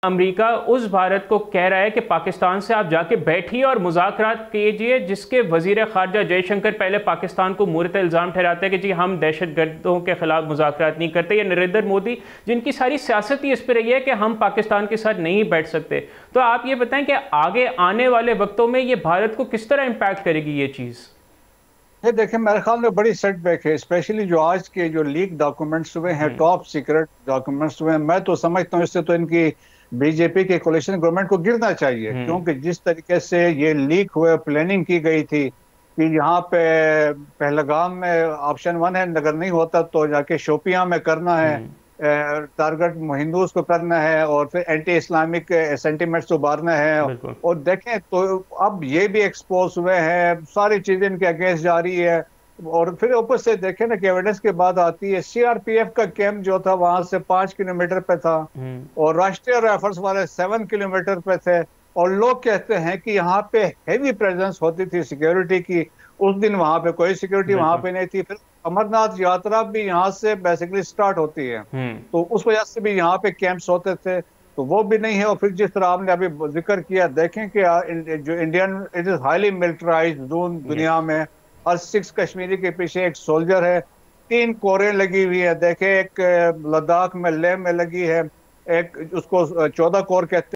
America उस भारत को कह रहा है कि पाकिस्तान से आप जाके बैठिए और मुज़ाकरात कीजिए, जिसके वजीर खारजा जयशंकर पहले पाकिस्तान को मूरत इल्ज़ाम ठहराते हैं कि जी हम दहशतगर्दों के खिलाफ मुज़ाकरात नहीं करते, या नरेंद्र मोदी जिनकी सारी सियासत ही इस पर रही है कि हम पाकिस्तान के साथ नहीं बैठ सकते। तो आप ये बताएं कि आगे आने वाले वक्तों में ये भारत को किस तरह इम्पैक्ट करेगी ये चीज़? ये देखें, मेरे ख्याल में बड़ी सेटबैक है, स्पेशली जो आज के जो लीक डॉक्यूमेंट्स हुए हैं, टॉप सीक्रेट डॉक्यूमेंट्स हुए हैं। मैं तो समझता हूँ इससे तो इनकी बीजेपी के कोalition गवर्नमेंट को गिरना चाहिए, क्योंकि जिस तरीके से ये लीक हुए, प्लानिंग की गई थी कि यहाँ पे पहलगाम में ऑप्शन 1 है, अगर नहीं होता तो जाके शोपियां में करना है, टारगेट हिंदूज को करना है और फिर एंटी इस्लामिक सेंटिमेंट्स उभारना है। बिल्कुल। और देखें तो अब ये भी एक्सपोज हुए हैं, सारी चीजें इनके अगेंस्ट जा रही है। और फिर ऊपर से देखें ना कि एविडेंस के बाद आती है, सीआरपीएफ का कैंप जो था वहां से 5 किलोमीटर पे था और राष्ट्रीय राइफल्स वाले 7 किलोमीटर पे थे। और लोग कहते हैं कि यहाँ पे हैवी प्रेजेंस होती थी सिक्योरिटी की। उस दिन वहां पे कोई सिक्योरिटी वहां बिल्कुल। पे नहीं थी। फिर अमरनाथ यात्रा भी यहाँ से बेसिकली स्टार्ट होती है, तो उस वजह से भी यहाँ पे कैंप्स होते थे, तो वो भी नहीं है। और फिर जिस तरह आपने अभी जिक्र किया, देखें कि जो Indian, it is highly militarized zone yes. दुनिया में। हर 6 कश्मीरी के पीछे एक सोल्जर है। 3 कोरें लगी हुई है, देखें, एक लद्दाख में, लेह में लगी है, एक उसको 14 कोर कहते हैं।